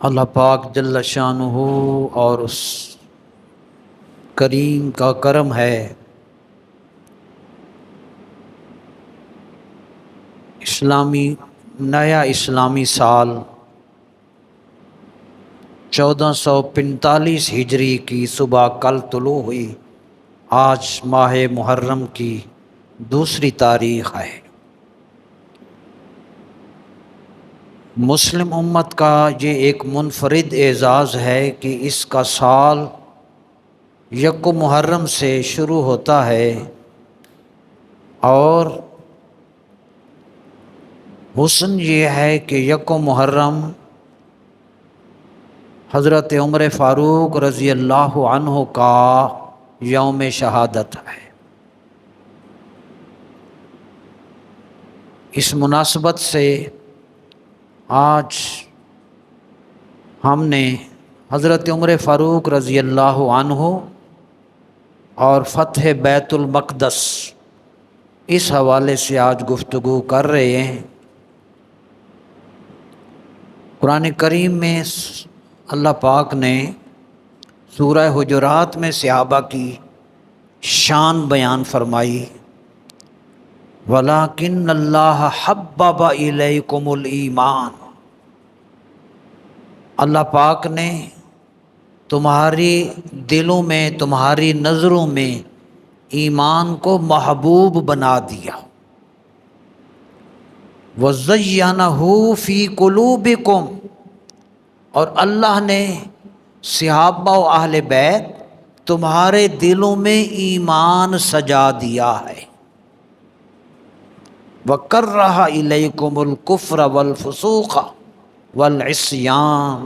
اللہ پاک جل شانہ اور اس کریم کا کرم ہے، نیا اسلامی سال 1445 ہجری کی صبح کل طلوع ہوئی۔ آج ماہ محرم کی دوسری تاریخ ہے۔ مسلم امت کا یہ ایک منفرد اعزاز ہے کہ اس کا سال یکم محرم سے شروع ہوتا ہے اور حسن یہ ہے کہ یکم محرم حضرت عمر فاروق رضی اللہ عنہ کا یوم شہادت ہے۔ اس مناسبت سے آج ہم نے حضرت عمر فاروق رضی اللہ عنہ اور فتح بیت المقدس اس حوالے سے آج گفتگو کر رہے ہیں۔ قرآن کریم میں اللہ پاک نے سورہ حجرات میں صحابہ کی شان بیان فرمائی، وَلَٰكِنَّ اللَّهَ حَبَّبَ إِلَيْكُمُ الْإِيمَانَ۔ اللہ پاک نے تمہاری دلوں میں، تمہاری نظروں میں ایمان کو محبوب بنا دیا۔ وَزَيَّنَهُ فِي قُلُوبِكُمْ، اور اللہ نے صحابہ و اہل بیت تمہارے دلوں میں ایمان سجا دیا ہے۔ وَكَرَّهَ إِلَيْكُمُ الْكُفْرَ وَالْفُسُوقَ وَالْعِصْيَانَ،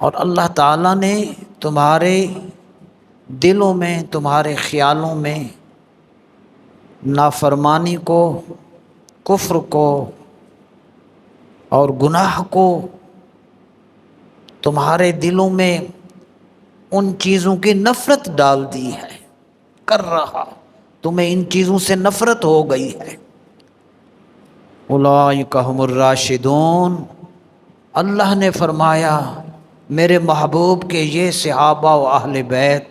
اور اللہ تعالیٰ نے تمہارے دلوں میں، تمہارے خیالوں میں نافرمانی کو، کفر کو اور گناہ کو، تمہارے دلوں میں ان چیزوں کی نفرت ڈال دی ہے۔ کر رہا، تمہیں ان چیزوں سے نفرت ہو گئی ہے۔ اولئک ھم الراشدون، اللہ نے فرمایا میرے محبوب کے یہ صحابہ و اہل بیت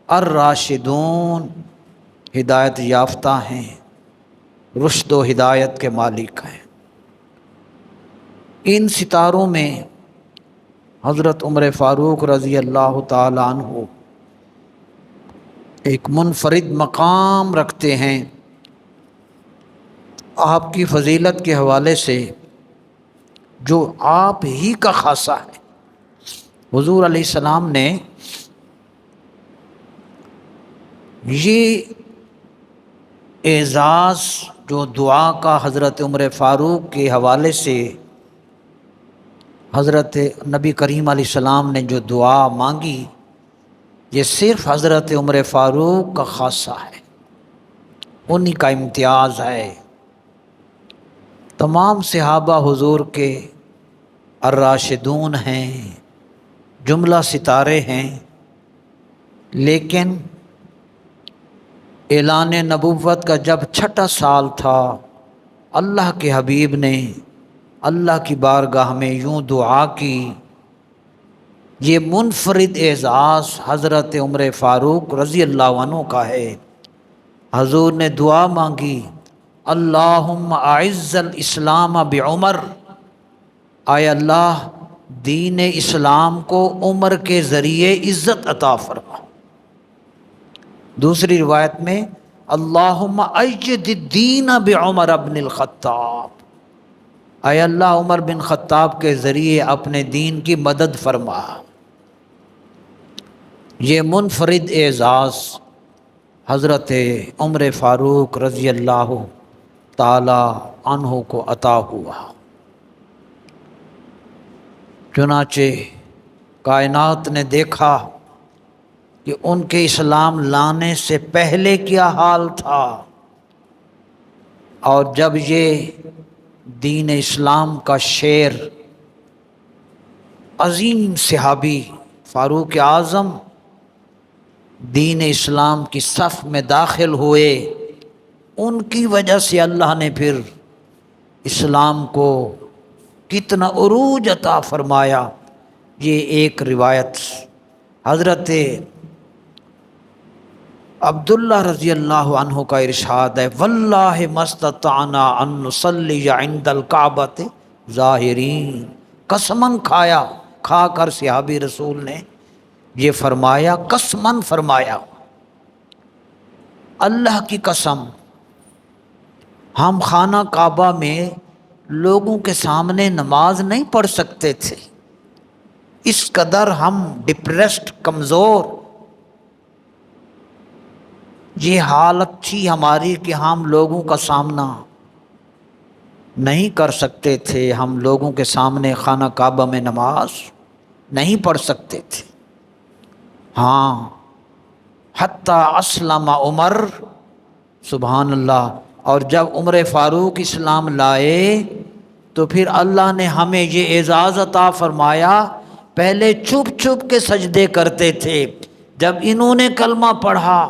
الراشدون ہدایت یافتہ ہیں، رشد و ہدایت کے مالک ہیں۔ ان ستاروں میں حضرت عمر فاروق رضی اللہ تعالی عنہ ایک منفرد مقام رکھتے ہیں۔ آپ کی فضیلت کے حوالے سے جو آپ ہی کا خاصہ ہے، حضور علیہ السلام نے یہ اعزاز جو دعا کا حضرت عمر فاروق کے حوالے سے حضرت نبی کریم علیہ السلام نے جو دعا مانگی، یہ صرف حضرت عمر فاروق کا خاصہ ہے، انہی کا امتیاز ہے۔ تمام صحابہ حضور کے الراشدون ہیں، جملہ ستارے ہیں، لیکن اعلان نبوت کا جب چھٹا سال تھا، اللہ کے حبیب نے اللہ کی بارگاہ میں یوں دعا کی، یہ منفرد اعزاز حضرت عمر فاروق رضی اللہ عنہ کا ہے۔ حضور نے دعا مانگی، اللہم اعز الاسلام بعمر، اے اللہ دین اسلام کو عمر کے ذریعے عزت عطا فرما۔ دوسری روایت میں اللہم اید الدین بعمر بن الخطاب، اے اللہ عمر بن خطاب کے ذریعے اپنے دین کی مدد فرما۔ یہ منفرد اعزاز حضرت عمر فاروق رضی اللہ تعالی عنہ کو عطا ہوا۔ چنانچہ کائنات نے دیکھا کہ ان کے اسلام لانے سے پہلے کیا حال تھا، اور جب یہ دین اسلام کا شیر، عظیم صحابی فاروق اعظم دین اسلام کی صف میں داخل ہوئے، ان کی وجہ سے اللہ نے پھر اسلام کو کتنا عروج عطا فرمایا۔ یہ ایک روایت حضرت عبداللہ رضی اللہ عنہ کا ارشاد ہے، واللہ مستطعنا ان نصلی عند الکعبۃ ظاہرین، قسمن کھا کر صحابی رسول نے یہ فرمایا، قسمن فرمایا، اللہ کی قسم ہم خانہ کعبہ میں لوگوں کے سامنے نماز نہیں پڑھ سکتے تھے، اس قدر ہم ڈپریسڈ، کمزور یہ حالت تھی ہماری کہ ہم لوگوں کا سامنا نہیں کر سکتے تھے، ہم لوگوں کے سامنے خانہ کعبہ میں نماز نہیں پڑھ سکتے تھے۔ ہاں، حتیٰ اسلم عمر، سبحان اللہ، اور جب عمر فاروق اسلام لائے تو پھر اللہ نے ہمیں یہ اعزاز عطا فرمایا، پہلے چھپ چھپ کے سجدے کرتے تھے، جب انہوں نے کلمہ پڑھا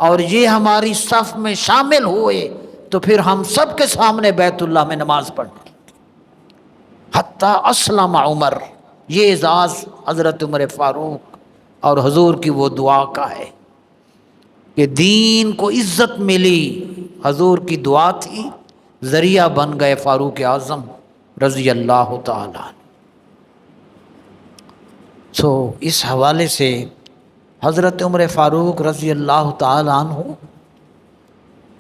اور یہ ہماری صف میں شامل ہوئے تو پھر ہم سب کے سامنے بیت اللہ میں نماز پڑھنے، حتیٰ اسلم عمر، یہ اعزاز حضرت عمر فاروق اور حضور کی وہ دعا کا ہے کہ دین کو عزت ملی، حضور کی دعا تھی، ذریعہ بن گئے فاروق اعظم رضی اللہ تعالی عنہ۔ اس حوالے سے حضرت عمر فاروق رضی اللہ تعالی عنہ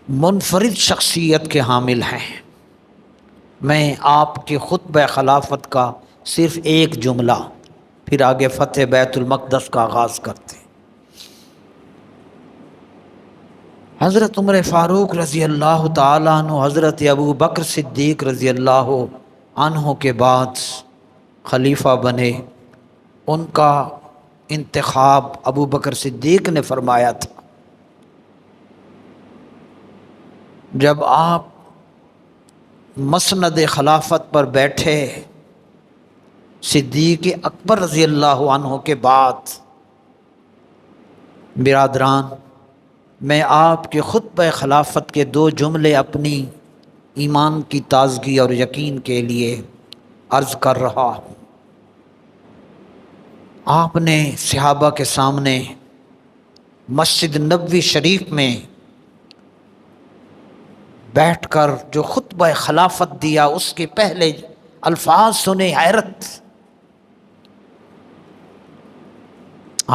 منفرد شخصیت کے حامل ہیں۔ میں آپ کے خطبہ خلافت کا صرف ایک جملہ، پھر آگے فتح بیت المقدس کا آغاز کرتے ہیں۔ حضرت عمر فاروق رضی اللہ تعالیٰ عنہ حضرت ابو بکر صدیق رضی اللہ عنہ کے بعد خلیفہ بنے۔ ان کا انتخاب ابو بکر صدیق نے فرمایا تھا۔ جب آپ مسند خلافت پر بیٹھے، صدیق اکبر رضی اللہ عنہ کے بعد، برادران، میں آپ کے خطبہ خلافت کے دو جملے اپنی ایمان کی تازگی اور یقین کے لیے عرض کر رہا ہوں۔ آپ نے صحابہ کے سامنے مسجد نبوی شریف میں بیٹھ کر جو خطبہ خلافت دیا، اس کے پہلے الفاظ سنے حیرت۔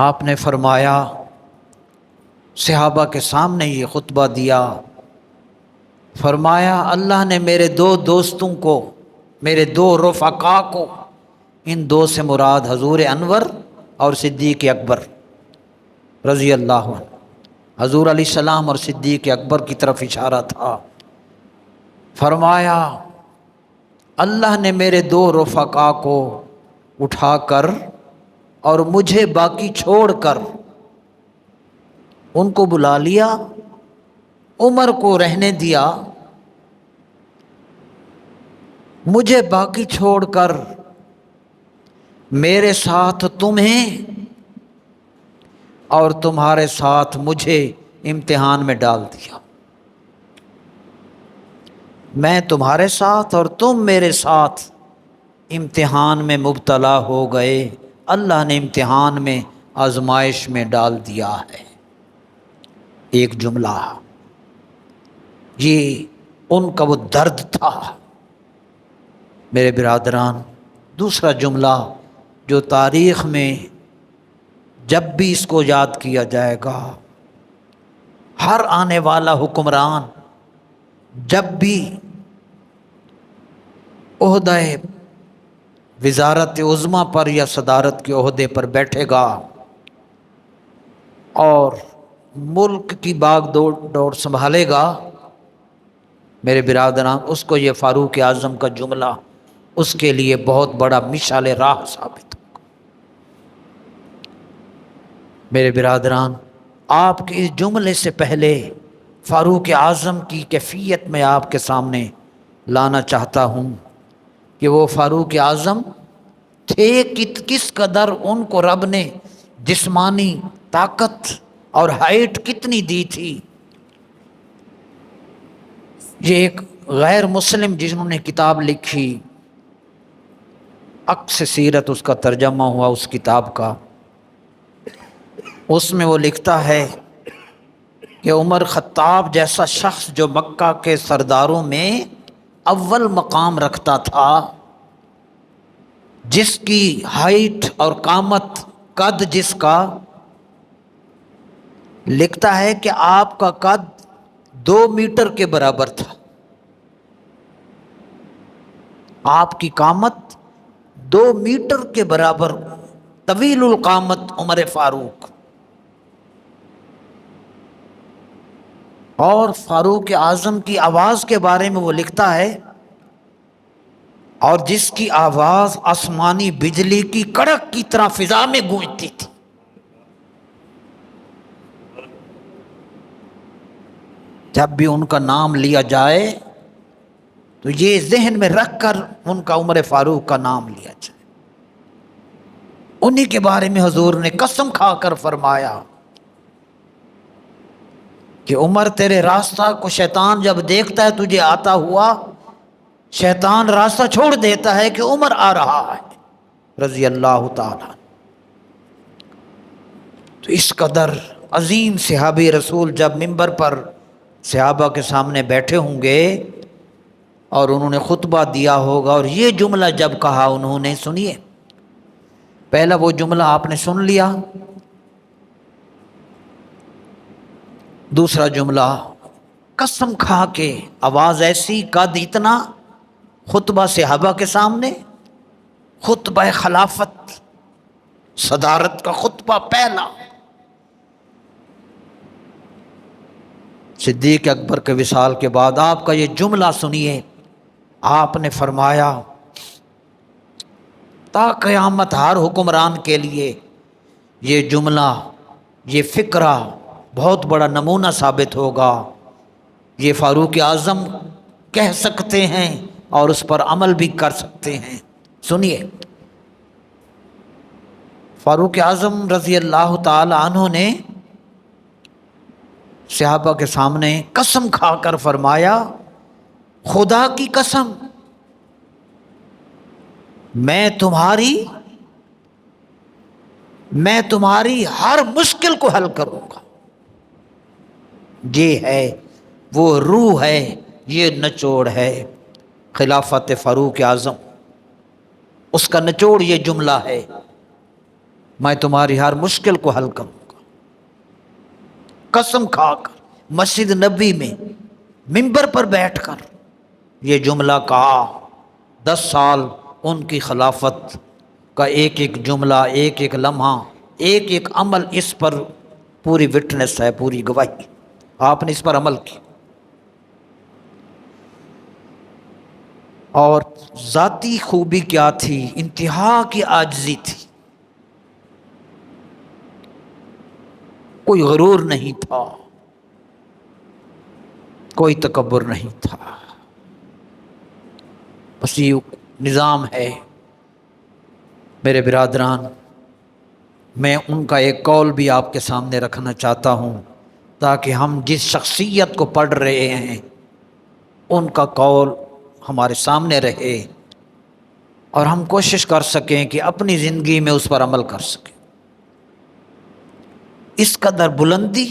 آپ نے فرمایا، صحابہ کے سامنے یہ خطبہ دیا، فرمایا اللہ نے میرے دو دوستوں کو، میرے دو رفقا کو، ان دو سے مراد حضور انور اور صدیق اکبر رضی اللہ عنہ، حضور علیہ السلام اور صدیق اکبر کی طرف اشارہ تھا۔ فرمایا اللہ نے میرے دو رفقا کو اٹھا کر اور مجھے باقی چھوڑ کر ان کو بلا لیا، عمر کو رہنے دیا، مجھے باقی چھوڑ کر میرے ساتھ تمہیں اور تمہارے ساتھ مجھے امتحان میں ڈال دیا۔ میں تمہارے ساتھ اور تم میرے ساتھ امتحان میں مبتلا ہو گئے، اللہ نے امتحان میں، آزمائش میں ڈال دیا ہے۔ ایک جملہ، یہ ان کا وہ درد تھا میرے برادران۔ دوسرا جملہ جو تاریخ میں جب بھی اس کو یاد کیا جائے گا، ہر آنے والا حکمران جب بھی عہدہ وزارت عظمیٰ پر یا صدارت کے عہدے پر بیٹھے گا اور ملک کی باغ دوڑ سنبھالے گا، میرے برادران، اس کو یہ فاروق اعظم کا جملہ اس کے لیے بہت بڑا مشعل راہ ثابت ہوگا۔ میرے برادران، آپ کے اس جملے سے پہلے فاروق اعظم کی کیفیت میں آپ کے سامنے لانا چاہتا ہوں کہ وہ فاروق اعظم تھے کس قدر، ان کو رب نے جسمانی طاقت اور ہائٹ کتنی دی تھی۔ یہ ایک غیر مسلم جنہوں نے کتاب لکھی، عکس سیرت اس کا ترجمہ ہوا اس کتاب کا، اس میں وہ لکھتا ہے کہ عمر خطاب جیسا شخص جو مکہ کے سرداروں میں اول مقام رکھتا تھا، جس کی ہائٹ اور قامت قد جس کا، لکھتا ہے کہ آپ کا قد 2 میٹر کے برابر تھا، آپ کی قامت 2 میٹر کے برابر، طویل القامت عمر فاروق۔ اور فاروق اعظم کی آواز کے بارے میں وہ لکھتا ہے، اور جس کی آواز آسمانی بجلی کی کڑک کی طرح فضا میں گونجتی تھی۔ جب بھی ان کا نام لیا جائے تو یہ ذہن میں رکھ کر ان کا عمر فاروق کا نام لیا جائے۔ انہی کے بارے میں حضور نے قسم کھا کر فرمایا کہ عمر تیرے راستہ کو شیطان جب دیکھتا ہے تجھے آتا ہوا، شیطان راستہ چھوڑ دیتا ہے کہ عمر آ رہا ہے رضی اللہ تعالی۔ تو اس قدر عظیم صحابی رسول جب منبر پر صحابہ کے سامنے بیٹھے ہوں گے اور انہوں نے خطبہ دیا ہوگا، اور یہ جملہ جب کہا انہوں نے، سنیے، پہلا وہ جملہ آپ نے سن لیا، دوسرا جملہ قسم کھا کے، آواز ایسی، قد اتنا، خطبہ صحابہ کے سامنے، خطبہ خلافت، صدارت کا خطبہ پہلا، صدیق اکبر کے وصال کے بعد آپ کا یہ جملہ سنیے۔ آپ نے فرمایا تا قیامت ہر حکمران کے لیے یہ جملہ، یہ فقرہ بہت بڑا نمونہ ثابت ہوگا۔ یہ فاروق اعظم کہہ سکتے ہیں اور اس پر عمل بھی کر سکتے ہیں۔ سنیے، فاروق اعظم رضی اللہ تعالی عنہ نے صحابہ کے سامنے قسم کھا کر فرمایا، خدا کی قسم، میں تمہاری ہر مشکل کو حل کروں گا۔ یہ ہے وہ روح ہے، یہ نچوڑ ہے خلافت فاروق اعظم، اس کا نچوڑ یہ جملہ ہے، میں تمہاری ہر مشکل کو حل کروں گا۔ قسم کھا کر مسجد نبی میں منبر پر بیٹھ کر یہ جملہ کہا۔ 10 سال ان کی خلافت کا ایک ایک جملہ، ایک ایک لمحہ، ایک ایک عمل اس پر پوری وٹنس ہے، پوری گواہی، آپ نے اس پر عمل کی۔ اور ذاتی خوبی کیا تھی؟ انتہا کی عاجزی تھی، کوئی غرور نہیں تھا، کوئی تکبر نہیں تھا، بس یہ نظام ہے۔ میرے برادران، میں ان کا ایک قول بھی آپ کے سامنے رکھنا چاہتا ہوں تاکہ ہم جس شخصیت کو پڑھ رہے ہیں ان کا قول ہمارے سامنے رہے اور ہم کوشش کر سکیں کہ اپنی زندگی میں اس پر عمل کر سکیں۔ اس قدر بلندی،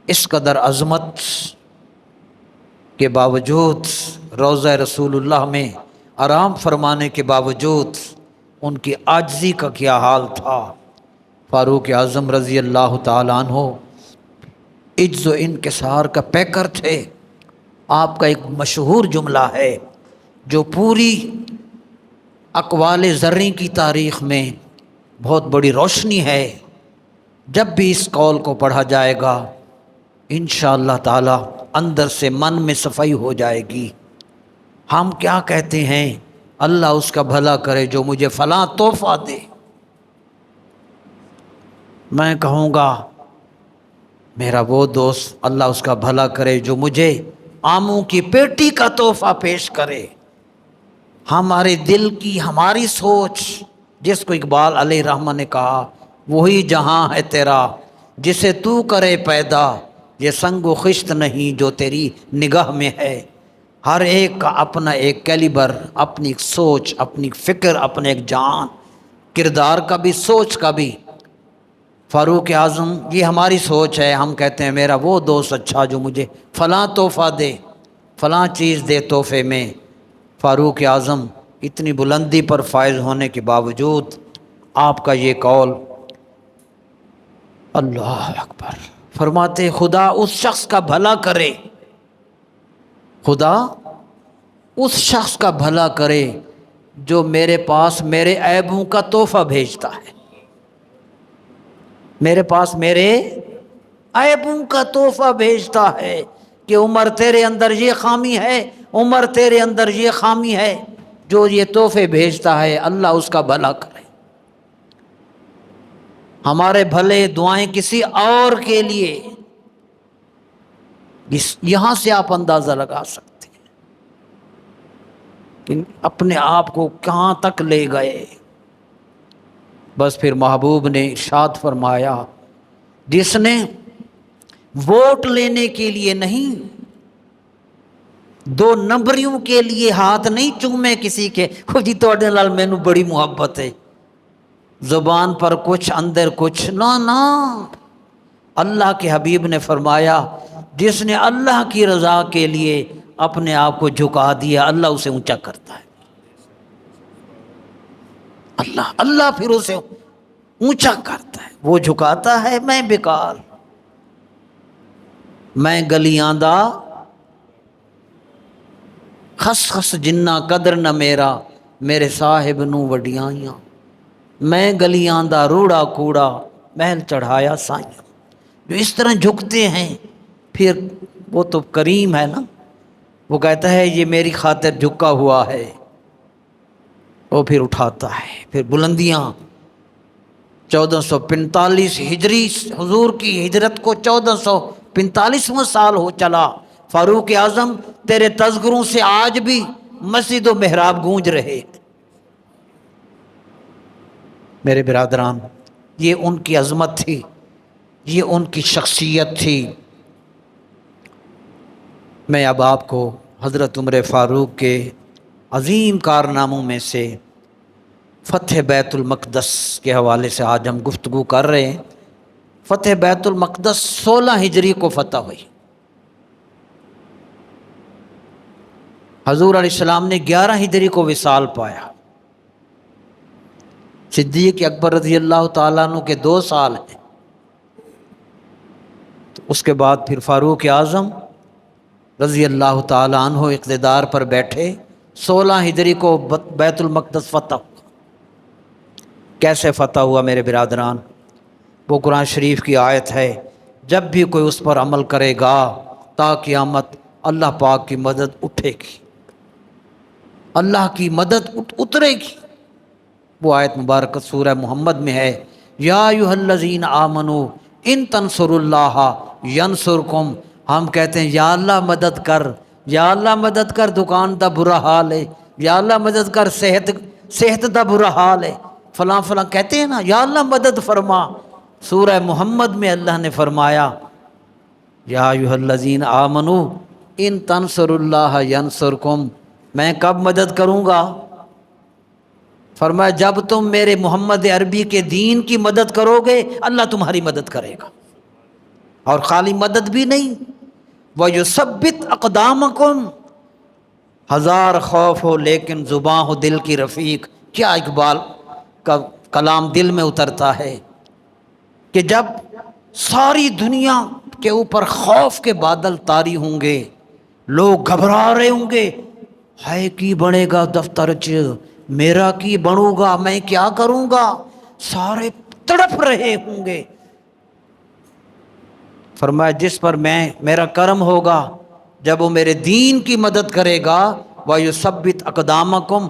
اس قدر عظمت کے باوجود، روضہ رسول اللہ میں آرام فرمانے کے باوجود ان کی عاجزی کا کیا حال تھا۔ فاروق اعظم رضی اللہ تعالی عنہ عجز و انکسار کا پیکر تھے۔ آپ کا ایک مشہور جملہ ہے جو پوری اقوال زرعی کی تاریخ میں بہت بڑی روشنی ہے۔ جب بھی اس قول کو پڑھا جائے گا انشاءاللہ تعالی اندر سے من میں صفائی ہو جائے گی۔ ہم کیا کہتے ہیں؟ اللہ اس کا بھلا کرے جو مجھے فلاں تحفہ دے۔ میں کہوں گا میرا وہ دوست اللہ اس کا بھلا کرے جو مجھے آموں کی پیٹی کا تحفہ پیش کرے۔ ہمارے دل کی، ہماری سوچ، جس کو اقبال علیہ رحمہ نے کہا، وہی جہاں ہے تیرا جسے تو کرے پیدا، یہ سنگ و خشت نہیں جو تیری نگاہ میں ہے۔ ہر ایک کا اپنا ایک کیلیبر، اپنی ایک سوچ، اپنی فکر، اپنے ایک جان، کردار کا بھی، سوچ کا بھی۔ فاروق اعظم یہ ہماری سوچ ہے، ہم کہتے ہیں میرا وہ دوست اچھا جو مجھے فلاں تحفہ دے، فلاں چیز دے تحفے میں۔ فاروق اعظم اتنی بلندی پر فائز ہونے کے باوجود آپ کا یہ قول، اللہ اکبر، فرماتے خدا اس شخص کا بھلا کرے، خدا اس شخص کا بھلا کرے جو میرے پاس میرے عیبوں کا تحفہ بھیجتا ہے، میرے پاس میرے عیبوں کا تحفہ بھیجتا ہے کہ عمر تیرے اندر یہ خامی ہے، عمر تیرے اندر یہ خامی ہے۔ جو یہ تحفے بھیجتا ہے اللہ اس کا بھلا کرے۔ ہمارے بھلے دعائیں کسی اور کے لیے، یہاں سے آپ اندازہ لگا سکتے ہیں کہ اپنے آپ کو کہاں تک لے گئے۔ بس پھر محبوب نے ارشاد فرمایا، جس نے ووٹ لینے کے لیے نہیں، دو نمبریوں کے لیے ہاتھ نہیں چومے کسی کے، خو جی تواڈے نال مینوں بڑی محبت ہے، زبان پر کچھ اندر کچھ، نہ۔ اللہ کے حبیب نے فرمایا، جس نے اللہ کی رضا کے لیے اپنے آپ کو جھکا دیا اللہ اسے اونچا کرتا ہے۔ اللہ پھر اسے اونچا کرتا ہے۔ وہ جھکاتا ہے، میں بیکار، میں گلیاں دا خس خس جنہ قدر نہ میرا، میرے صاحب نو وڈیائیاں، میں گلیاں دا روڑا کوڑا، محل چڑھایا سائیاں۔ جو اس طرح جھکتے ہیں پھر وہ تو کریم ہے نا، وہ کہتا ہے یہ میری خاطر جھکا ہوا ہے، وہ پھر اٹھاتا ہے۔ پھر بلندیاں 1445 ہجری، حضور کی ہجرت کو 1445واں سال ہو چلا۔ فاروق اعظم تیرے تذکروں سے آج بھی مسجد و محراب گونج رہے۔ میرے برادران، یہ ان کی عظمت تھی، یہ ان کی شخصیت تھی۔ میں اب آپ کو حضرت عمر فاروق کے عظیم کارناموں میں سے فتح بیت المقدس کے حوالے سے آج ہم گفتگو کر رہے ہیں۔ فتح بیت المقدس 16 ہجری کو فتح ہوئی۔ حضور علیہ السلام نے 11 ہجری کو وصال پایا۔ صدیق اکبر رضی اللہ تعالیٰ عنہ کے 2 سال ہیں، تو اس کے بعد پھر فاروق اعظم رضی اللہ تعالیٰ عنہ اقتدار پر بیٹھے۔ 16 ہجری کو بیت المقدس فتح ہوا۔ کیسے فتح ہوا میرے برادران؟ وہ قرآن شریف کی آیت ہے، جب بھی کوئی اس پر عمل کرے گا تا قیامت اللہ پاک کی مدد اٹھے گی، اللہ کی مدد اترے گی۔ وہ آیت مبارکہ سورہ محمد میں ہے، یا ایھا الذین آمنوا ان تنصروا اللہ ینصرکم۔ ہم کہتے ہیں یا اللہ مدد کر، یا اللہ مدد کر، دکان دا برا حال ہے، یا اللہ مدد کر، صحت دا برا حال ہے، فلاں فلاں کہتے ہیں نا، یا اللہ مدد فرما۔ سورہ محمد میں اللہ نے فرمایا، یا ایھا الذین آمنوا ان تنصروا اللہ ینصرکم، میں کب مدد کروں گا؟ فرمایا جب تم میرے محمد عربی کے دین کی مدد کرو گے اللہ تمہاری مدد کرے گا۔ اور خالی مدد بھی نہیں، وَيُثَبِّتْ أَقْدَامَكُمْ، ہزار خوف ہو لیکن زباں ہو دل کی رفیق۔ کیا اقبال کا کلام دل میں اترتا ہے کہ جب ساری دنیا کے اوپر خوف کے بادل طاری ہوں گے، لوگ گھبرا رہے ہوں گے، ہے کی بنے گا دفتر چ، میرا کی بنوں گا، میں کیا کروں گا، سارے تڑپ رہے ہوں گے۔ فرمایا جس پر میرا کرم ہوگا، جب وہ میرے دین کی مدد کرے گا، وَيُثَبِّتْ أَقْدَامَكُمْ،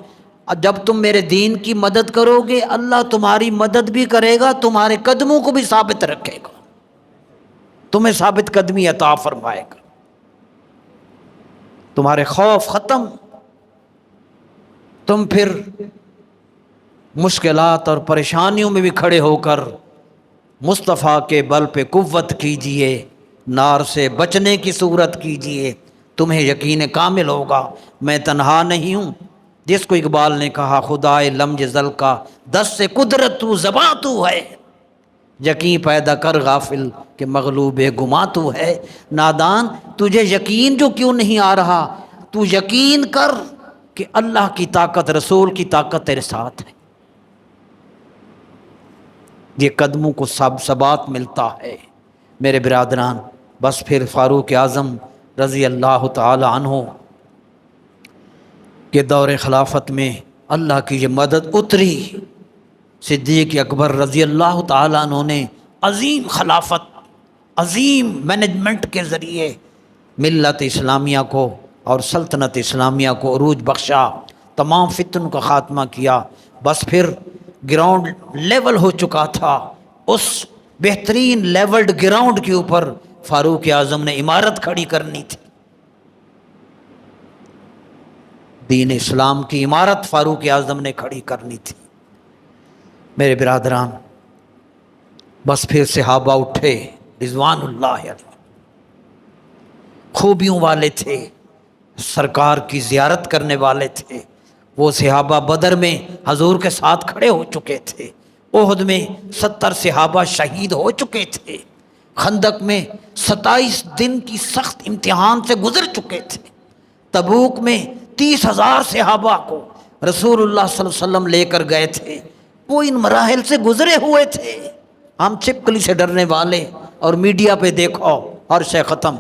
جب تم میرے دین کی مدد کرو گے اللہ تمہاری مدد بھی کرے گا، تمہارے قدموں کو بھی ثابت رکھے گا، تمہیں ثابت قدمی عطا فرمائے گا، تمہارے خوف ختم، تم پھر مشکلات اور پریشانیوں میں بھی کھڑے ہو کر مصطفیٰ کے بل پہ قوت کیجئے، نار سے بچنے کی صورت کیجئے، تمہیں یقین کامل ہوگا میں تنہا نہیں ہوں۔ جس کو اقبال نے کہا خدائے لمج زل کا دست سے قدرت تو زباں تو ہے، یقین پیدا کر غافل کہ مغلوب گماں تو ہے۔ نادان تجھے یقین جو کیوں نہیں آ رہا، تو یقین کر کہ اللہ کی طاقت، رسول کی طاقت تیرے ساتھ ہے۔ یہ قدموں کو ثبات ملتا ہے میرے برادران۔ بس پھر فاروق اعظم رضی اللہ تعالی عنہ کے دور خلافت میں اللہ کی یہ مدد اتری۔ صدیق اکبر رضی اللہ تعالیٰ عنہ نے عظیم خلافت، عظیم مینجمنٹ کے ذریعے ملت اسلامیہ کو اور سلطنت اسلامیہ کو عروج بخشا، تمام فتن کا خاتمہ کیا۔ بس پھر گراؤنڈ لیول ہو چکا تھا، اس بہترین لیولڈ گراؤنڈ کے اوپر فاروق اعظم نے عمارت کھڑی کرنی تھی۔ دین اسلام کی عمارت فاروق اعظم نے کھڑی کرنی تھی میرے برادران۔ بس پھر صحابہ اٹھے رضوان اللہ علیہ، خوبیوں والے تھے، سرکار کی زیارت کرنے والے تھے۔ وہ صحابہ بدر میں حضور کے ساتھ کھڑے ہو چکے تھے، احد میں 70 صحابہ شہید ہو چکے تھے، خندق میں 27 دن کی سخت امتحان سے گزر چکے تھے، تبوک میں 30,000 صحابہ کو رسول اللہ صلی اللہ علیہ وسلم لے کر گئے تھے۔ وہ ان مراحل سے گزرے ہوئے تھے۔ ہم چھپکلی سے ڈرنے والے اور میڈیا پہ دیکھو اور شے ختم،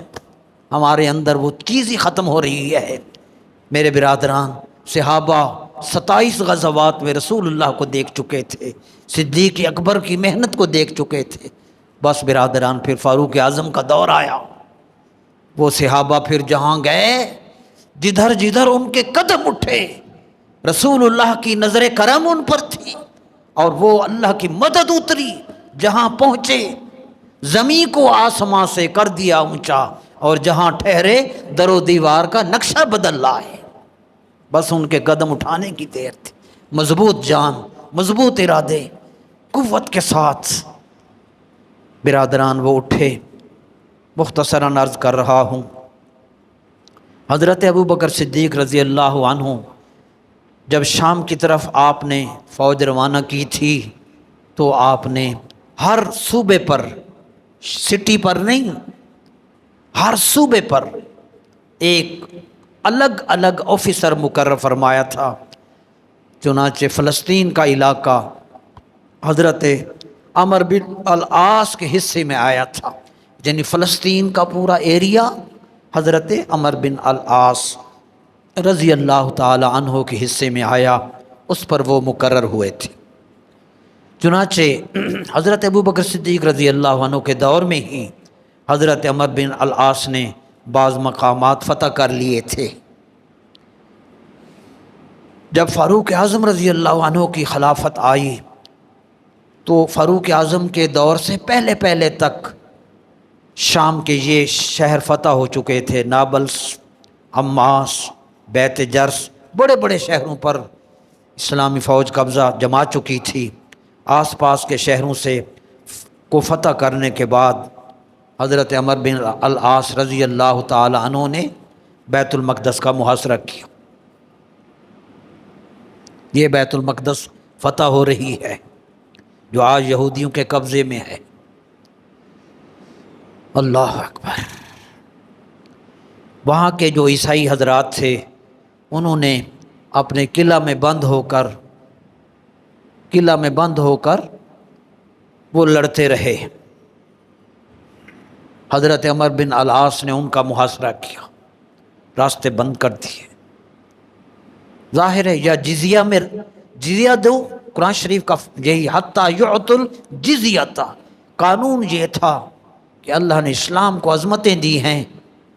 ہمارے اندر وہ چیز ہی ختم ہو رہی ہے میرے برادران۔ صحابہ 27 غزوات میں رسول اللہ کو دیکھ چکے تھے، صدیق اکبر کی محنت کو دیکھ چکے تھے۔ بس برادران پھر فاروق اعظم کا دور آیا۔ وہ صحابہ پھر جہاں گئے، جدھر جدھر ان کے قدم اٹھے، رسول اللہ کی نظر کرم ان پر تھی اور وہ اللہ کی مدد اتری۔ جہاں پہنچے زمین کو آسمان سے کر دیا اونچا، اور جہاں ٹھہرے در و دیوار کا نقشہ بدل لائے۔ بس ان کے قدم اٹھانے کی دیر تھی۔ مضبوط جان، مضبوط ارادے، قوت کے ساتھ برادران وہ اٹھے۔ مختصراً عرض کر رہا ہوں، حضرت ابوبکر صدیق رضی اللہ عنہ جب شام کی طرف آپ نے فوج روانہ کی تھی تو آپ نے ہر صوبے پر، سٹی پر نہیں، ہر صوبے پر ایک الگ الگ آفیسر مقرر فرمایا تھا۔ چنانچہ فلسطین کا علاقہ حضرت عمر بن العاص کے حصے میں آیا تھا، یعنی فلسطین کا پورا ایریا حضرت عمر بن العاص رضی اللہ تعالی عنہ کے حصے میں آیا، اس پر وہ مقرر ہوئے تھے۔ چنانچہ حضرت ابوبکر صدیق رضی اللہ عنہ کے دور میں ہی حضرت عمر بن العاص نے بعض مقامات فتح کر لیے تھے۔ جب فاروق اعظم رضی اللہ عنہ کی خلافت آئی تو فاروق اعظم کے دور سے پہلے پہلے تک شام کے یہ شہر فتح ہو چکے تھے، نابلس، حماس، بیت جرس، بڑے بڑے شہروں پر اسلامی فوج قبضہ جما چکی تھی۔ آس پاس کے شہروں سے کو فتح کرنے کے بعد حضرت عمر بن العاص رضی اللہ تعالی عنہ نے بیت المقدس کا محاصرہ کیا۔ یہ بیت المقدس فتح ہو رہی ہے جو آج یہودیوں کے قبضے میں ہے۔ اللہ اکبر۔ وہاں کے جو عیسائی حضرات تھے انہوں نے اپنے قلعہ میں بند ہو کر وہ لڑتے رہے۔ حضرت عمر بن العاص نے ان کا محاصرہ کیا، راستے بند کر دیے۔ ظاہر ہے یا جزیہ دو، قرآن شریف کا یہی حتیٰ یعط الجزیۃ، قانون یہ تھا کہ اللہ نے اسلام کو عظمتیں دی ہیں،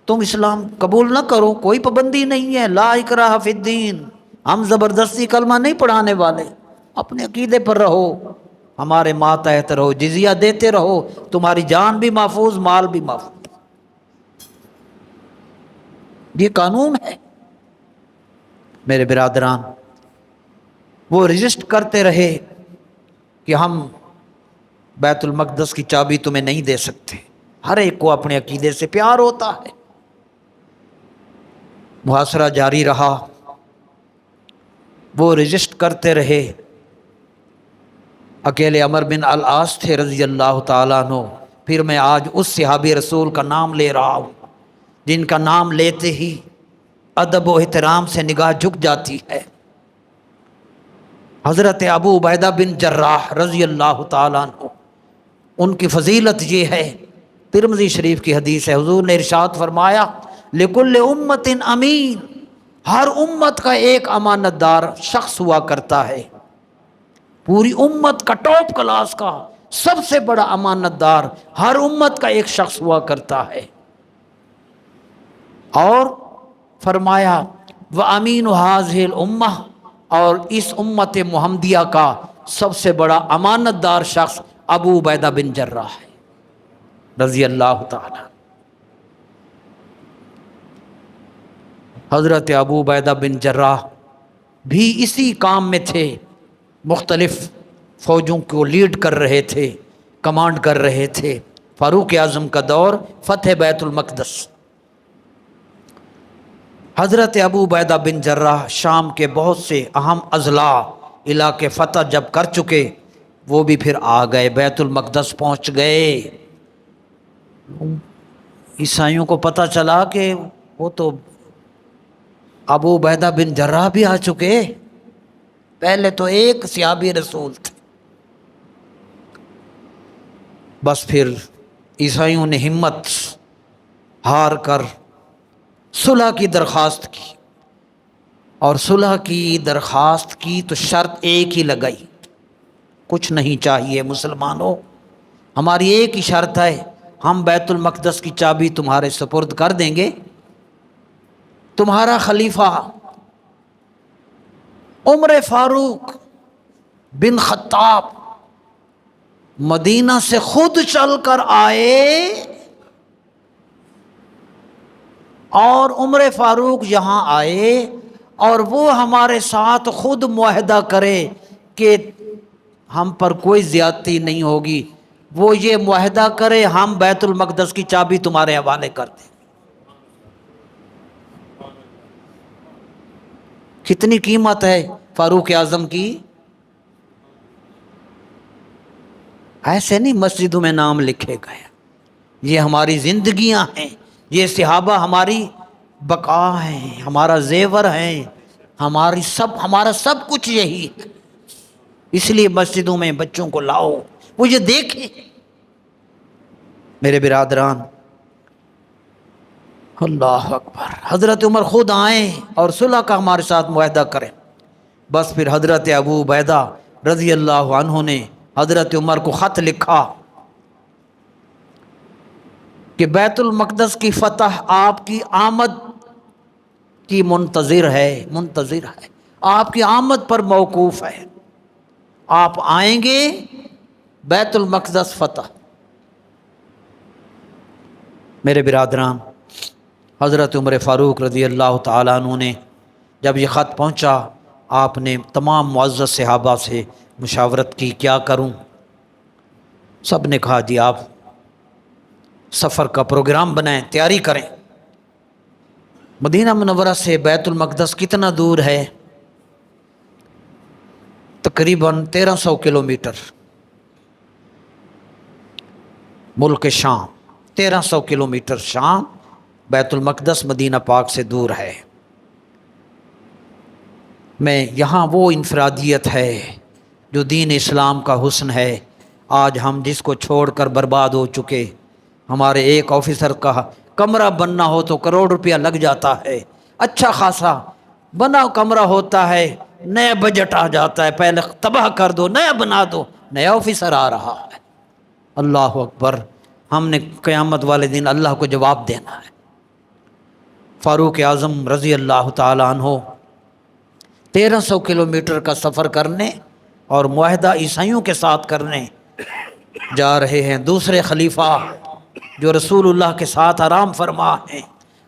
تم اسلام قبول نہ کرو، کوئی پابندی نہیں ہے، لا اکراہ فی الدین، ہم زبردستی کلمہ نہیں پڑھانے والے، اپنے عقیدے پر رہو، ہمارے ماتحت رہو، جزیہ دیتے رہو، تمہاری جان بھی محفوظ، مال بھی محفوظ۔ یہ قانون ہے میرے برادران۔ وہ رجسٹ کرتے رہے کہ ہم بیت المقدس کی چابی تمہیں نہیں دے سکتے۔ ہر ایک کو اپنے عقیدے سے پیار ہوتا ہے۔ محاصرہ جاری رہا، وہ رجسٹ کرتے رہے۔ اکیلے عمر بن العاص تھے رضی اللہ تعالیٰ عنہ۔ پھر میں آج اس صحابی رسول کا نام لے رہا ہوں جن کا نام لیتے ہی ادب و احترام سے نگاہ جھک جاتی ہے۔ حضرت ابو عبیدہ بن جراح رضی اللہ تعالیٰ عنہ، ان کی فضیلت یہ ہے، ترمذی شریف کی حدیث ہے، حضور نے ارشاد فرمایا لکل امت امین، ہر امت کا ایک امانت دار شخص ہوا کرتا ہے۔ پوری امت کا ٹاپ کلاس کا سب سے بڑا امانت دار ہر امت کا ایک شخص ہوا کرتا ہے۔ اور فرمایا وَأَمِينُ هَذِهِ الْأُمَّةِ، اور اس امت محمدیہ کا سب سے بڑا امانت دار شخص ابو عبیدہ بن جراح ہے رضی اللہ تعالی۔ حضرت ابو عبیدہ بن جراح بھی اسی کام میں تھے، مختلف فوجوں کو لیڈ کر رہے تھے، کمانڈ کر رہے تھے۔ فاروق اعظم کا دور، فتح بیت المقدس۔ حضرت ابو عبیدہ بن جراح شام کے بہت سے اہم اضلاع علاقے فتح جب کر چکے، وہ بھی پھر آ گئے، بیت المقدس پہنچ گئے۔ عیسائیوں کو پتہ چلا کہ وہ تو ابو عبیدہ بن جراح بھی آ چکے، پہلے تو ایک صحابی رسول تھے۔ بس پھر عیسائیوں نے ہمت ہار کر صلح کی درخواست کی، اور صلح کی درخواست کی تو شرط ایک ہی لگائی، کچھ نہیں چاہیے مسلمانوں، ہماری ایک ہی شرط ہے، ہم بیت المقدس کی چابی تمہارے سپرد کر دیں گے، تمہارا خلیفہ عمر فاروق بن خطاب مدینہ سے خود چل کر آئے، اور عمر فاروق یہاں آئے اور وہ ہمارے ساتھ خود معاہدہ کرے کہ ہم پر کوئی زیادتی نہیں ہوگی، وہ یہ معاہدہ کرے ہم بیت المقدس کی چابی تمہارے حوالے کر دیں۔ کتنی قیمت ہے فاروق اعظم کی؟ ایسے نہیں مسجدوں میں نام لکھے گئے، یہ ہماری زندگیاں ہیں، یہ صحابہ ہماری بقا ہیں، ہمارا زیور ہیں، ہمارا سب کچھ یہی ہے۔ اس لیے مسجدوں میں بچوں کو لاؤ، وہ یہ دیکھیں۔ میرے برادران، اللہ اکبر، حضرت عمر خود آئیں اور صلح کا ہمارے ساتھ معاہدہ کریں۔ بس پھر حضرت ابو عبیدہ رضی اللہ عنہ نے حضرت عمر کو خط لکھا کہ بیت المقدس کی فتح آپ کی آمد کی منتظر ہے، آپ کی آمد پر موقوف ہے، آپ آئیں گے بیت المقدس فتح۔ میرے برادران، حضرت عمر فاروق رضی اللہ تعالیٰ عنہ نے جب یہ خط پہنچا، آپ نے تمام معزز صحابہ سے مشاورت کی، کیا کروں؟ سب نے کہا جی آپ سفر کا پروگرام بنائیں، تیاری کریں۔ مدینہ منورہ سے بیت المقدس کتنا دور ہے؟ تقریباً 1300 کلومیٹر، ملک شام 1300 کلومیٹر شام، بیت المقدس مدینہ پاک سے دور ہے۔ میں یہاں وہ انفرادیت ہے جو دین اسلام کا حسن ہے، آج ہم جس کو چھوڑ کر برباد ہو چکے۔ ہمارے ایک آفیسر کا کمرہ بننا ہو تو کروڑ روپیہ لگ جاتا ہے، اچھا خاصا بنا کمرہ ہوتا ہے، نیا بجٹ آ جاتا ہے، پہلے تباہ کر دو، نیا بنا دو، نیا آفیسر آ رہا ہے۔ اللہ اکبر، ہم نے قیامت والے دن اللہ کو جواب دینا ہے۔ فاروق اعظم رضی اللہ تعالی عنہ 1300 کلومیٹر کا سفر کرنے اور معاہدہ عیسائیوں کے ساتھ کرنے جا رہے ہیں، دوسرے خلیفہ جو رسول اللہ کے ساتھ آرام فرما ہیں،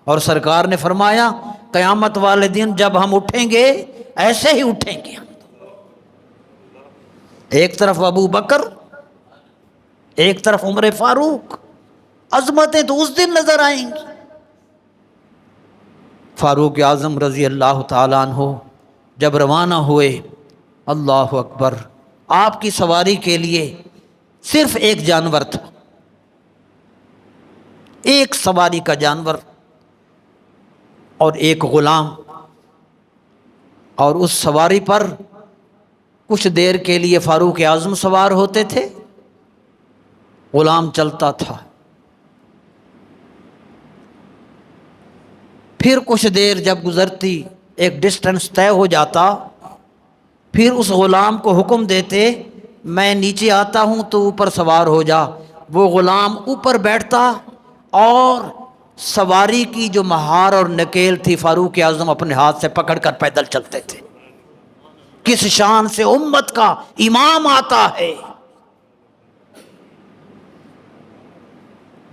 اور سرکار نے فرمایا قیامت والے دن جب ہم اٹھیں گے ایسے ہی اٹھیں گے ہم، ایک طرف ابو بکر، ایک طرف عمر فاروق، عظمتیں تو اس دن نظر آئیں گی۔ فاروق اعظم رضی اللہ تعالیٰ عنہ جب روانہ ہوئے، اللہ اکبر، آپ کی سواری کے لیے صرف ایک جانور تھا، ایک سواری کا جانور اور ایک غلام، اور اس سواری پر کچھ دیر کے لیے فاروق اعظم سوار ہوتے تھے، غلام چلتا تھا، پھر کچھ دیر جب گزرتی، ایک ڈسٹنس طے ہو جاتا، پھر اس غلام کو حکم دیتے میں نیچے آتا ہوں تو اوپر سوار ہو جا، وہ غلام اوپر بیٹھتا، اور سواری کی جو مہار اور نکیل تھی فاروق اعظم اپنے ہاتھ سے پکڑ کر پیدل چلتے تھے۔ کس شان سے امت کا امام آتا ہے!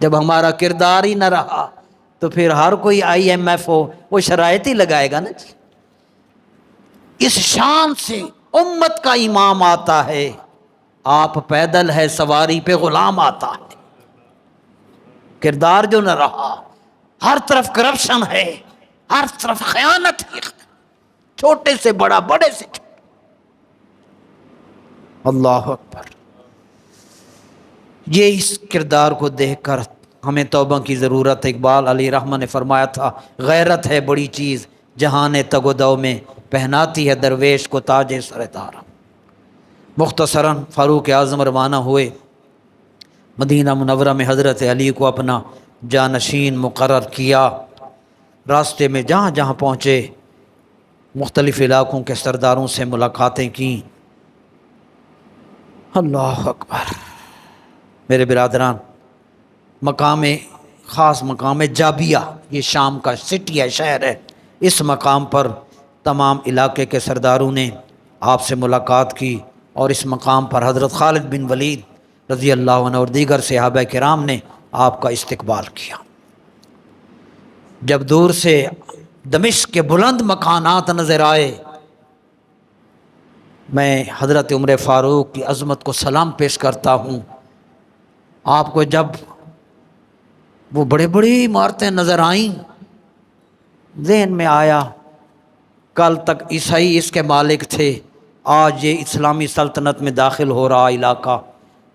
جب ہمارا کردار ہی نہ رہا تو پھر ہر کوئی IMF ہو وہ شرائط ہی لگائے گا نا جی۔ اس شان سے امت کا امام آتا ہے، آپ پیدل ہے، سواری پہ غلام آتا ہے۔ کردار جو نہ رہا، ہر طرف کرپشن ہے، ہر طرف خیانت ہے، چھوٹے سے بڑا، بڑے سے چھوٹا۔ اللہ اکبر! یہ اس کردار کو دیکھ کر ہمیں توبہ کی ضرورت ہے۔ اقبال علیہ رحمہ نے فرمایا تھا، غیرت ہے بڑی چیز جہاں نے تگ و دو میں پہناتی ہے درویش کو تاج سردار۔ مختصراً فاروق اعظم روانہ ہوئے، مدینہ منورہ میں حضرت علی کو اپنا جانشین مقرر کیا، راستے میں جہاں جہاں پہنچے مختلف علاقوں کے سرداروں سے ملاقاتیں کیں۔ اللہ اکبر! میرے برادران، مقام خاص مقام جابیہ، یہ شام کا سٹی ہے، شہر ہے، اس مقام پر تمام علاقے کے سرداروں نے آپ سے ملاقات کی، اور اس مقام پر حضرت خالد بن ولید رضی اللہ عنہ اور دیگر صحابہ کرام نے آپ کا استقبال کیا۔ جب دور سے دمشق کے بلند مکانات نظر آئے، میں حضرت عمر فاروق کی عظمت کو سلام پیش کرتا ہوں۔ آپ کو جب وہ بڑی بڑی عمارتیں نظر آئیں، ذہن میں آیا کل تک عیسائی اس کے مالک تھے، آج یہ اسلامی سلطنت میں داخل ہو رہا علاقہ۔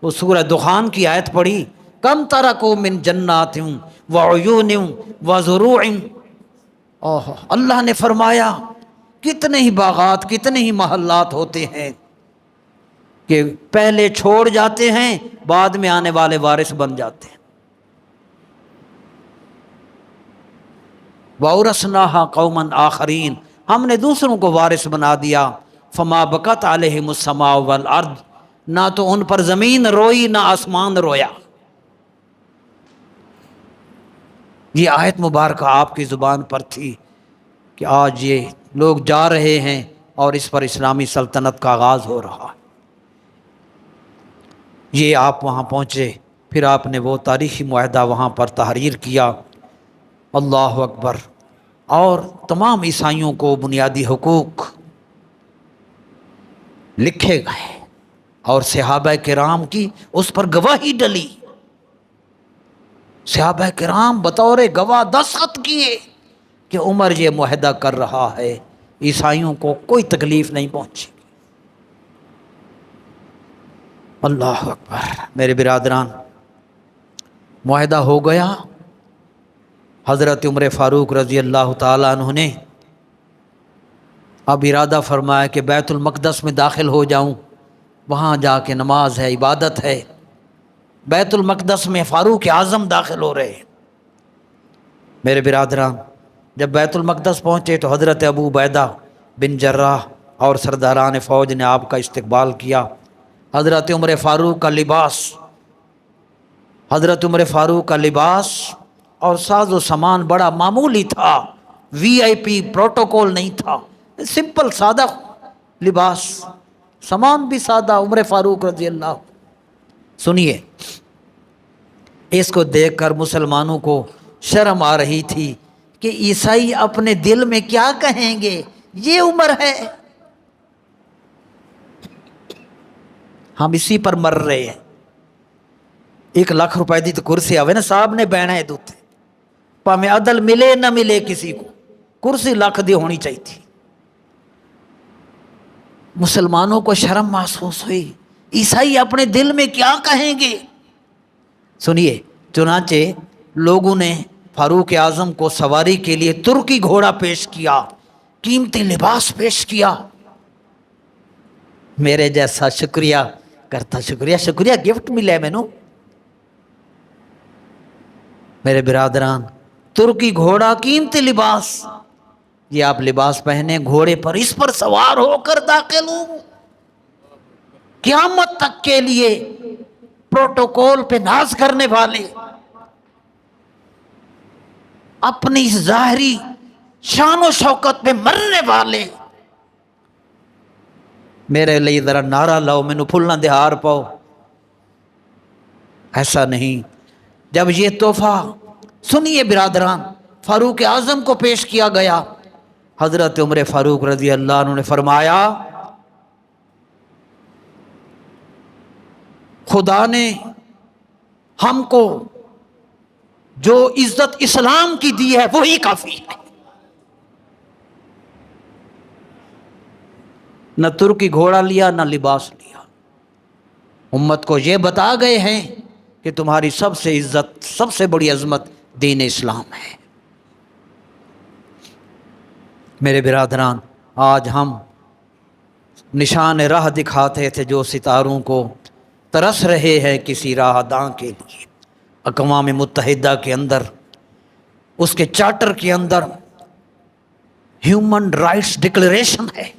وہ سورہ دخان کی آیت پڑھی، کم ترکوا من جنات وعیون وزروع۔ اللہ نے فرمایا کتنے ہی باغات، کتنے ہی محلات ہوتے ہیں کہ پہلے چھوڑ جاتے ہیں، بعد میں آنے والے وارث بن جاتے ہیں۔ وَأَوْرَثْنَاهَا قَوْمًا آخَرِينَ، ہم نے دوسروں کو وارث بنا دیا۔ فَمَا بَكَتْ عَلَيْهِمُ السَّمَاءُ وَالْأَرْضُ، نہ تو ان پر زمین روئی نہ آسمان رویا۔ یہ آیت مبارکہ آپ کی زبان پر تھی کہ آج یہ لوگ جا رہے ہیں اور اس پر اسلامی سلطنت کا آغاز ہو رہا ہے۔ یہ آپ وہاں پہنچے، پھر آپ نے وہ تاریخی معاہدہ وہاں پر تحریر کیا۔ اللہ اکبر! اور تمام عیسائیوں کو بنیادی حقوق لکھے گئے، اور صحابہ کرام کی اس پر گواہی ڈلی۔ صحابہ کرام بطور گواہ دستخط کیے کہ عمر یہ معاہدہ کر رہا ہے، عیسائیوں کو کوئی تکلیف نہیں پہنچی۔ اللہ اکبر! میرے برادران، معاہدہ ہو گیا۔ حضرت عمر فاروق رضی اللہ تعالیٰ عنہ نے اب ارادہ فرمایا کہ بیت المقدس میں داخل ہو جاؤں، وہاں جا کے نماز ہے، عبادت ہے۔ بیت المقدس میں فاروق اعظم داخل ہو رہے ہیں۔ میرے برادران، جب بیت المقدس پہنچے تو حضرت ابو عبیدہ بن جراح اور سرداران فوج نے آپ کا استقبال کیا۔ حضرت عمر فاروق کا لباس، حضرت عمر فاروق کا لباس اور ساز و سامان بڑا معمولی تھا، VIP پروٹوکول نہیں تھا، سمپل سادہ لباس، سامان بھی سادہ۔ عمر فاروق رضی اللہ، سنیے، اس کو دیکھ کر مسلمانوں کو شرم آ رہی تھی کہ عیسائی اپنے دل میں کیا کہیں گے، یہ عمر ہے، ہم اسی پر مر رہے ہیں۔ 1 لاکھ روپے دی تو کرسی آوے نا، صاحب نے بہنا ہے دوتے، پامیں عدل ملے نہ ملے کسی کو، کرسی لکھ دی ہونی چاہیے تھی۔ مسلمانوں کو شرم محسوس ہوئی، عیسائی اپنے دل میں کیا کہیں گے؟ سنیے، چنانچہ لوگوں نے فاروق اعظم کو سواری کے لیے ترکی گھوڑا پیش کیا، قیمتی لباس پیش کیا۔ میرے جیسا شکریہ کرتا، شکریہ گفٹ ملے مینوں۔ میرے برادران، ترکی گھوڑا، قیمتی لباس، یہ آپ لباس پہنے گھوڑے پر، اس پر سوار ہو کر داخل ہوں، قیامت تک کے لیے پروٹوکول پہ ناز کرنے والے، اپنی ظاہری شان و شوکت پہ مرنے والے۔ میرے لیے ذرا نعرہ لاؤ، مینوں پھلنا دہار پاؤ۔ ایسا نہیں۔ جب یہ تحفہ، سنیے برادران، فاروق اعظم کو پیش کیا گیا، حضرت عمر فاروق رضی اللہ عنہ نے فرمایا، خدا نے ہم کو جو عزت اسلام کی دی ہے وہی کافی ہے۔ نہ ترکی گھوڑا لیا، نہ لباس لیا۔ امت کو یہ بتا گئے ہیں کہ تمہاری سب سے عزت، سب سے بڑی عظمت دین اسلام ہے۔ میرے برادران، آج ہم نشان راہ دکھاتے تھے جو ستاروں کو ترس رہے ہیں کسی راہ داں کے لیے۔ اقوام متحدہ کے اندر، اس کے چارٹر کے اندر ہیومن رائٹس ڈکلریشن ہے،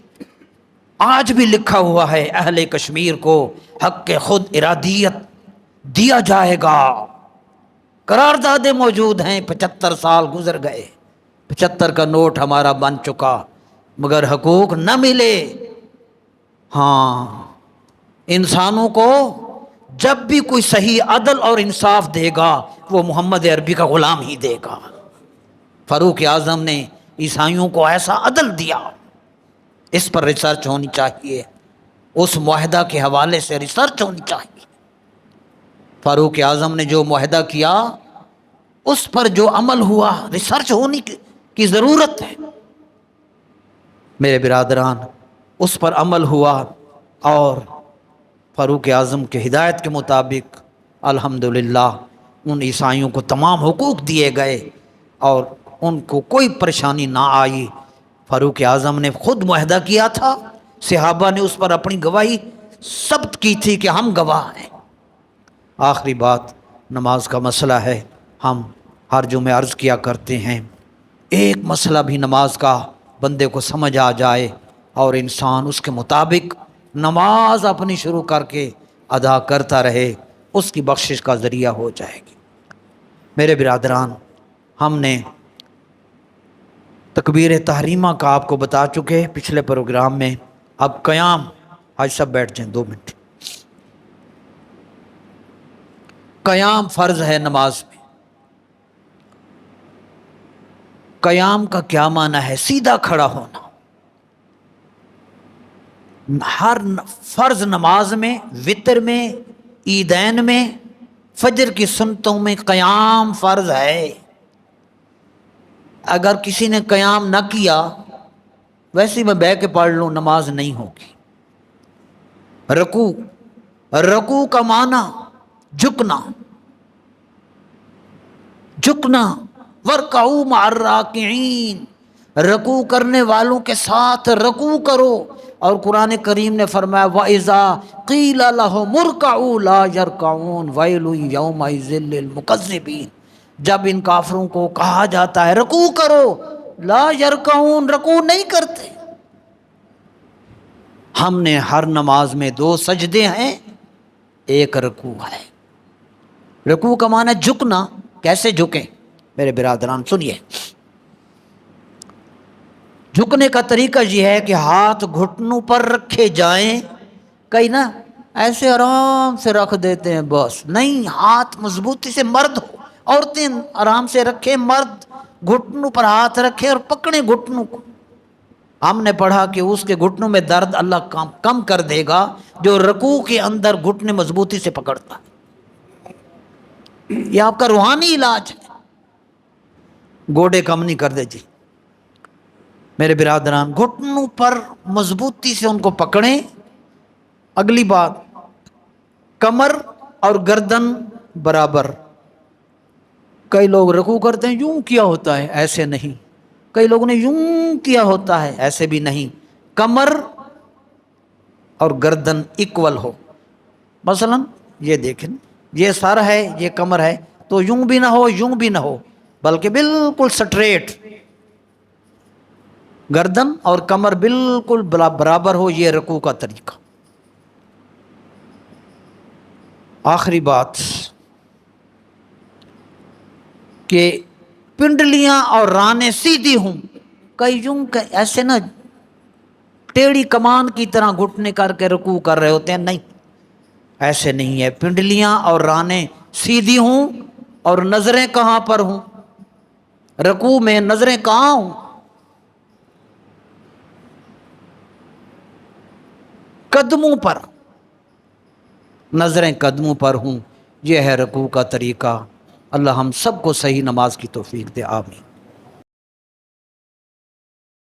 آج بھی لکھا ہوا ہے اہل کشمیر کو حق خود ارادیت دیا جائے گا۔ قراردادیں موجود ہیں، 75 سال گزر گئے، 75 کا نوٹ ہمارا بن چکا، مگر حقوق نہ ملے۔ ہاں، انسانوں کو جب بھی کوئی صحیح عدل اور انصاف دے گا وہ محمد عربی کا غلام ہی دے گا۔ فاروق اعظم نے عیسائیوں کو ایسا عدل دیا، اس پر ریسرچ ہونی چاہیے، اس معاہدہ کے حوالے سے ریسرچ ہونی چاہیے۔ فاروق اعظم نے جو معاہدہ کیا اس پر جو عمل ہوا، ریسرچ ہونے کی ضرورت ہے۔ میرے برادران، اس پر عمل ہوا اور فاروق اعظم کے ہدایت کے مطابق الحمدللہ ان عیسائیوں کو تمام حقوق دیے گئے اور ان کو کوئی پریشانی نہ آئی۔ فاروق اعظم نے خود معاہدہ کیا تھا، صحابہ نے اس پر اپنی گواہی ثبت کی تھی کہ ہم گواہ ہیں۔ آخری بات نماز کا مسئلہ ہے۔ ہم ہر جمعے عرض کیا کرتے ہیں، ایک مسئلہ بھی نماز کا بندے کو سمجھ آ جائے اور انسان اس کے مطابق نماز اپنی شروع کر کے ادا کرتا رہے، اس کی بخشش کا ذریعہ ہو جائے گی۔ میرے برادران، ہم نے تکبیر تحریمہ کا آپ کو بتا چکے پچھلے پروگرام میں۔ اب قیام، آج سب بیٹھ جائیں 2 منٹ۔ قیام فرض ہے نماز میں۔ قیام کا کیا معنی ہے؟ سیدھا کھڑا ہونا۔ ہر فرض نماز میں، وتر میں، عیدین میں، فجر کی سنتوں میں قیام فرض ہے۔ اگر کسی نے قیام نہ کیا، ویسے میں بیٹھ کے پڑھ لوں، نماز نہیں ہوگی۔ رکوع کا معنی جھکنا، وَارْكَعُوا مَعَ الرَّاكِعِينَ، رکوع کرنے والوں کے ساتھ رکوع کرو۔ اور قرآن کریم نے فرمایا وَإِذَا قِيلَ لَهُمُ ارْكَعُوا لَا يَرْكَعُونَ وَيْلٌ يَوْمَئِذٍ لِّلْمُكَذِّبِينَ، جب ان کافروں کو کہا جاتا ہے رکوع کرو، لا يرکعون، رکوع نہیں کرتے۔ ہم نے ہر نماز میں 2 سجدے ہیں، ایک رکوع ہے۔ رکوع کا معنی جھکنا۔ کیسے جھکیں؟ میرے برادران سنیے، جھکنے کا طریقہ یہ ہے کہ ہاتھ گھٹنوں پر رکھے جائیں۔ کئی نا ایسے آرام سے رکھ دیتے ہیں، بس نہیں، ہاتھ مضبوطی سے، مرد ہو، عورتیں آرام سے رکھیں، مرد گھٹنوں پر ہاتھ رکھے اور پکڑے گھٹنوں کو۔ ہم نے پڑھا کہ اس کے گھٹنوں میں درد اللہ کم کر دے گا جو رکوع کے اندر گھٹنے مضبوطی سے پکڑتا ہے۔ یہ آپ کا روحانی علاج ہے، گوڑے کم نہیں کر دے جی۔ میرے برادران گھٹنوں پر مضبوطی سے ان کو پکڑیں. اگلی بات، کمر اور گردن برابر. کئی لوگ رکوع کرتے ہیں یوں کیا ہوتا ہے، ایسے نہیں. کئی لوگوں نے یوں کیا ہوتا ہے، ایسے بھی نہیں. کمر اور گردن ایکول ہو. مثلا یہ دیکھیں، یہ سر ہے، یہ کمر ہے، تو یوں بھی نہ ہو یوں بھی نہ ہو، بلکہ بالکل سٹریٹ. گردن اور کمر بالکل برابر ہو، یہ رکوع کا طریقہ. آخری بات کہ پنڈلیاں اور رانیں سیدھی ہوں. کئی یوں ایسے نہ ٹیڑھی کمان کی طرح گھٹنے کر کے رکوع کر رہے ہوتے ہیں، نہیں، ایسے نہیں ہے. پنڈلیاں اور رانیں سیدھی ہوں اور نظریں کہاں پر ہوں؟ رکوع میں نظریں کہاں ہوں؟ قدموں پر. نظریں قدموں پر ہوں. یہ ہے رکوع کا طریقہ. اللہ ہم سب کو صحیح نماز کی توفیق دے. آمین.